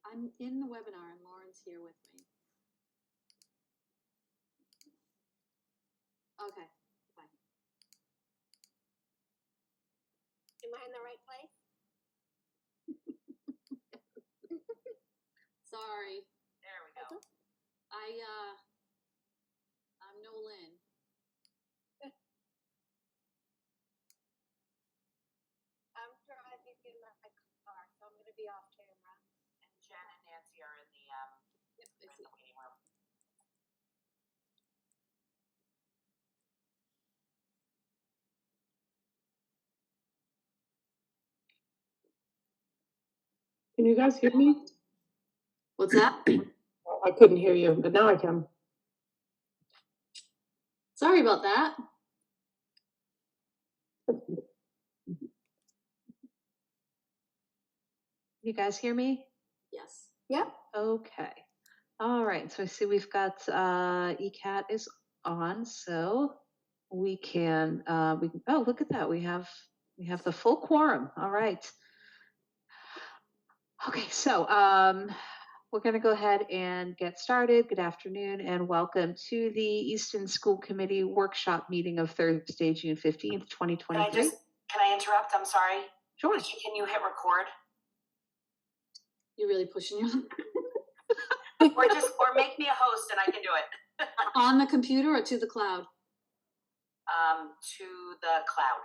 I'm in the webinar and Lauren's here with me. Okay, fine. Am I in the right place? Sorry. There we go. I'm Nolan. I'm driving in my car, so I'm going to be off camera. And Jen and Nancy are in the waiting room. Can you guys hear me? What's that? I couldn't hear you, but now I can. Sorry about that. You guys hear me? Yes. Yep. Okay. All right. So I see we've got ECAT is on, so we can oh, look at that. We have the full quorum. All right. Okay, so we're going to go ahead and get started. Good afternoon and welcome to the Easton School Committee workshop meeting of Thursday, June 15th, 2023. Can I interrupt? I'm sorry. Sure. Can you hit record? You're really pushing you. or make me a host and I can do it. On the computer or to the cloud? To the cloud.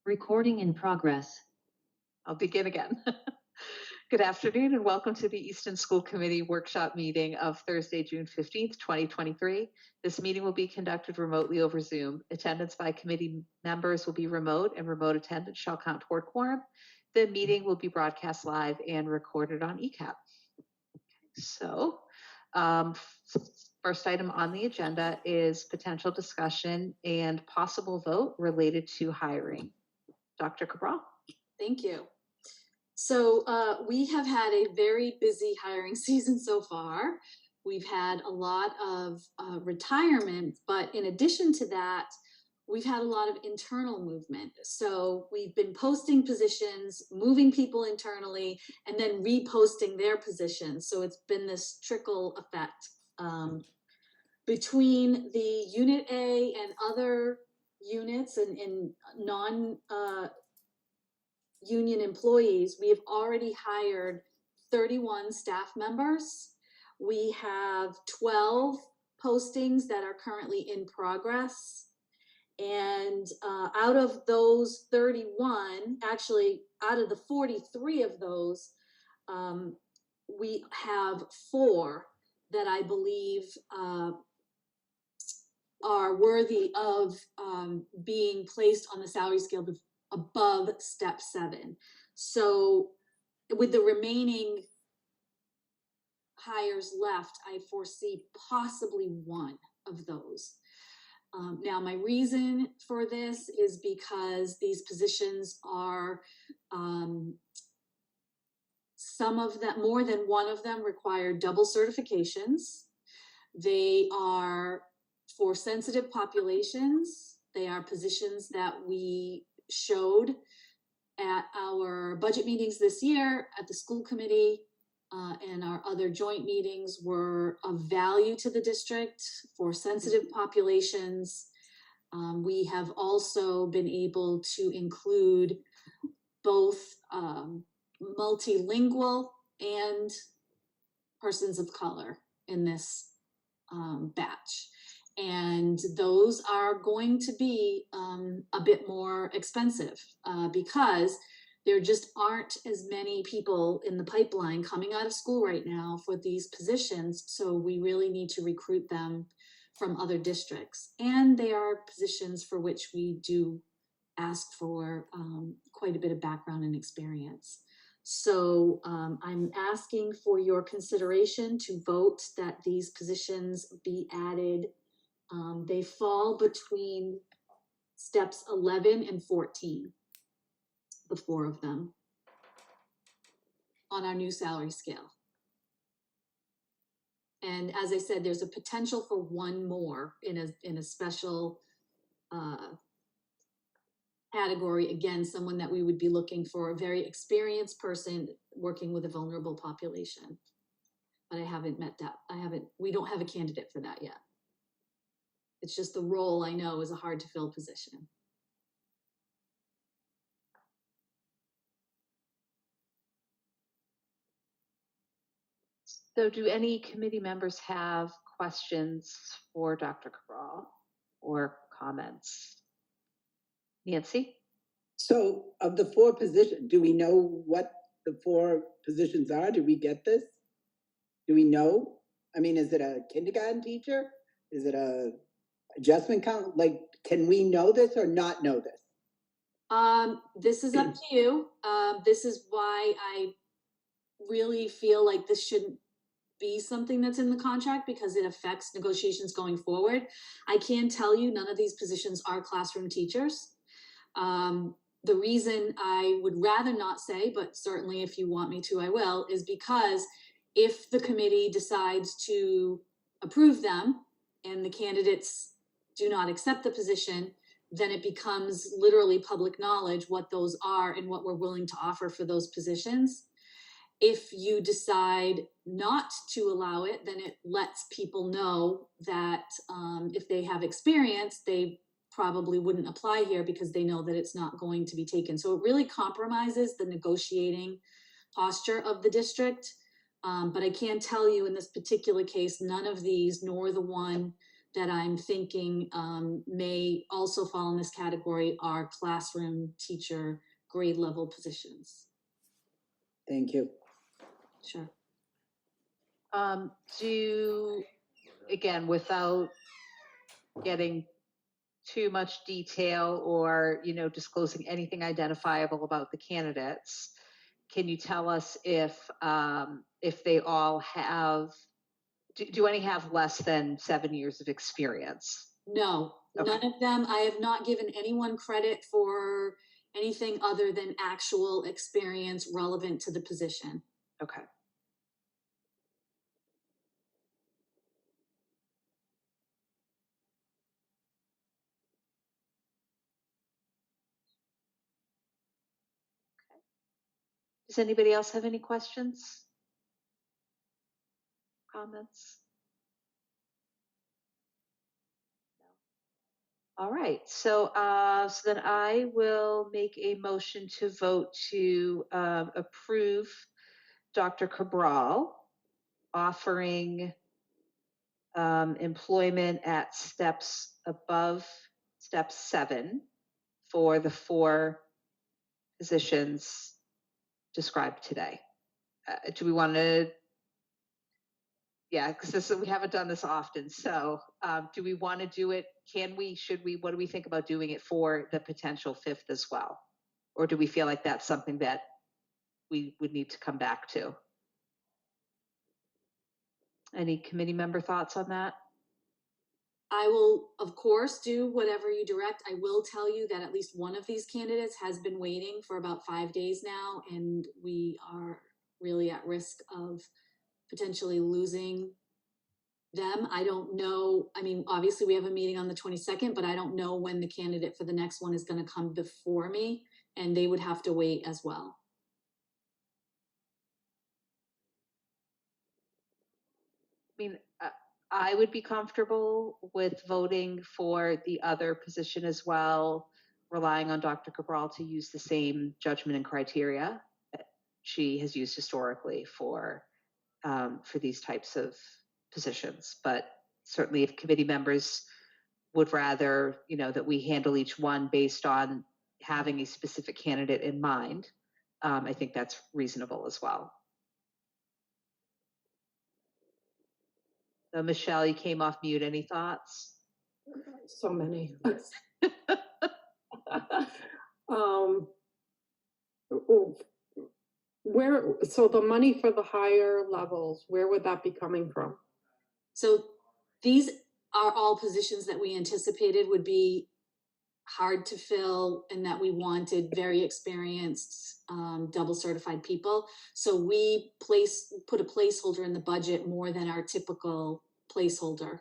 Recording in progress. I'll begin again. Good afternoon and welcome to the Easton School Committee workshop meeting of Thursday, June 15th, 2023. This meeting will be conducted remotely over Zoom. Attendance by committee members will be remote and remote attendance shall count toward quorum. The meeting will be broadcast live and recorded on ECAP. So, first item on the agenda is potential discussion and possible vote related to hiring. Dr. Cabral. Thank you. So we have had a very busy hiring season so far. We've had a lot of retirement, but in addition to that, we've had a lot of internal movement. So we've been posting positions, moving people internally, and then reposting their positions. So it's been this trickle effect between the Unit A and other units and non-union employees. We have already hired 31 staff members. We have 12 postings that are currently in progress. And out of those 31, actually out of the 43 of those, we have 4 that I believe are worthy of being placed on the salary scale above step 7. So with the remaining hires left, I foresee possibly 1 of those. Now, my reason for this is because these positions are, some of them, more than one of them require double certifications. They are for sensitive populations. They are positions that we showed at our budget meetings this year, at the school committee, and our other joint meetings were of value to the district for sensitive populations. We have also been able to include both multilingual and persons of color in this batch. And those are going to be a bit more expensive because there just aren't as many people in the pipeline coming out of school right now for these positions. So we really need to recruit them from other districts. And they are positions for which we do ask for quite a bit of background and experience. So I'm asking for your consideration to vote that these positions be added. They fall between steps 11 and 14, the 4 of them, on our new salary scale. And as I said, there's a potential for 1 more in a special category, again, someone that we would be looking for, a very experienced person working with a vulnerable population. But I haven't met that. We don't have a candidate for that yet. It's just the role I know is a hard to fill position. So do any committee members have questions for Dr. Cabral or comments? Nancy? So of the 4 positions, do we know what the 4 positions are? Do we get this? Do we know? I mean, is it a kindergarten teacher? Is it a adjustment count? Like, can we know this or not know this? This is up to you. This is why I really feel like this shouldn't be something that's in the contract, because it affects negotiations going forward. I can tell you none of these positions are classroom teachers. The reason I would rather not say, but certainly if you want me to, I will, is because if the committee decides to approve them and the candidates do not accept the position, then it becomes literally public knowledge what those are and what we're willing to offer for those positions. If you decide not to allow it, then it lets people know that if they have experience, they probably wouldn't apply here because they know that it's not going to be taken. So it really compromises the negotiating posture of the district. But I can tell you in this particular case, none of these, nor the one that I'm thinking may also fall in this category, are classroom teacher grade level positions. Thank you. Sure. Again, without getting too much detail or, disclosing anything identifiable about the candidates, can you tell us if they all have, do any have less than 7 years of experience? No, Okay. none of them. I have not given anyone credit for anything other than actual experience relevant to the position. Okay. Does anybody else have any questions? Comments? No. All right. So then I will make a motion to vote to approve Dr. Cabral offering employment at steps above step 7 for the 4 positions described today. Do we want to? Yeah, because we haven't done this often. So do we want to do it? Can we, should we, what do we think about doing it for the potential 5th as well? Or do we feel like that's something that we would need to come back to? Any committee member thoughts on that? I will, of course, do whatever you direct. I will tell you that at least one of these candidates has been waiting for about 5 days now, and we are really at risk of potentially losing them. I don't know. I mean, obviously we have a meeting on the 22nd, but I don't know when the candidate for the next one is going to come before me, and they would have to wait as well. I mean, I would be comfortable with voting for the other position as well, relying on Dr. Cabral to use the same judgment and criteria that she has used historically for these types of positions. But certainly if committee members would rather, that we handle each one based on having a specific candidate in mind, I think that's reasonable as well. So Michelle, you came off mute. Any thoughts? So many. So the money for the higher levels, where would that be coming from? So these are all positions that we anticipated would be hard to fill and that we wanted very experienced double certified people. So we put a placeholder in the budget more than our typical placeholder.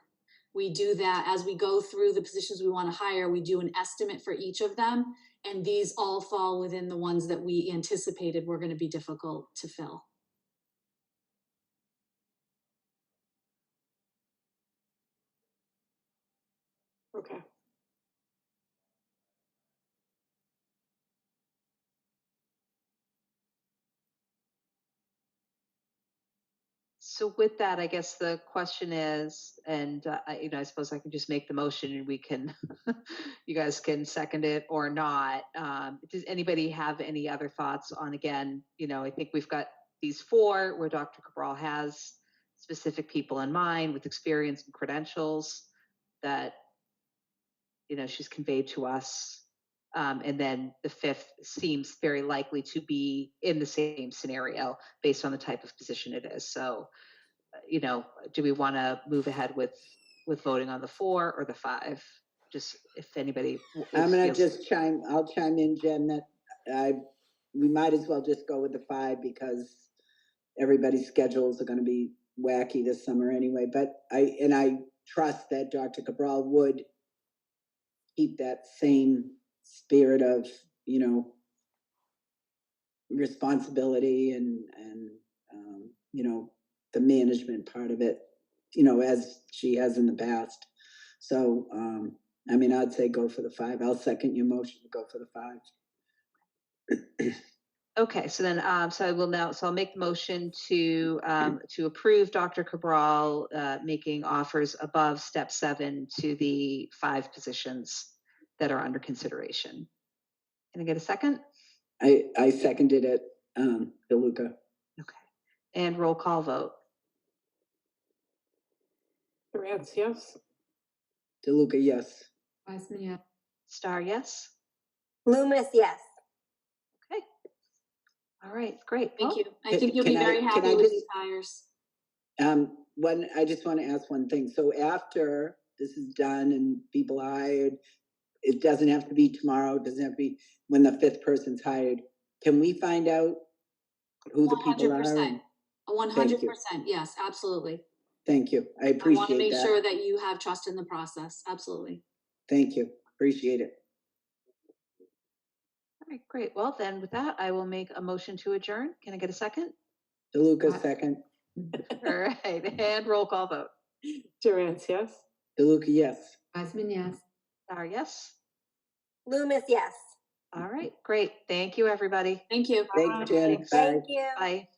We do that as we go through the positions we want to hire. We do an estimate for each of them, And these all fall within the ones that we anticipated were going to be difficult to fill. Okay. So with that, I guess the question is, and I suppose I can just make the motion and we can, you guys can second it or not. Does anybody have any other thoughts on, again, I think we've got these 4 where Dr. Cabral has specific people in mind with experience and credentials that, she's conveyed to us. And then the 5th seems very likely to be in the same scenario based on the type of position it is. So, do we want to move ahead with voting on the 4 or the 5? Just if anybody. I'm gonna I'll chime in, Jen, that we might as well just go with the 5 because everybody's schedules are gonna be wacky this summer anyway. But I trust that Dr. Cabral would keep that same spirit of, responsibility and the management part of it, as she has in the past. So, I'd say go for the 5. I'll second your motion to go for the 5. Okay, so then, I'll make the motion to approve Dr. Cabral making offers above step 7 to the 5 positions that are under consideration. Can I get a second? I seconded it, DeLuca. Okay, and roll call vote. Durant, yes. DeLuca, yes. Wiseman, yeah. Star, yes. Loomis, yes. Okay. All right, great. Thank Well, you. I think you'll be very happy with these hires. I just want to ask one thing. So after this is done and people are hired, it doesn't have to be tomorrow. It doesn't have to be when the 5th person's hired. Can we find out who the people are? 100%. 100%. Yes, absolutely. Thank you. I I appreciate want to make that. sure that you have trust in the process. Absolutely. Thank you. Appreciate it. all right, great. Well, then with that, I will make a motion to adjourn. Can I get a second? DeLuca, second. All right, and roll call vote. Durant, yes. DeLuca, yes. Wiseman, yes. Star, yes. Loomis, yes. All right, great. Thank you, everybody. Thank you. Thanks, Jen. Bye. Thank you. Bye.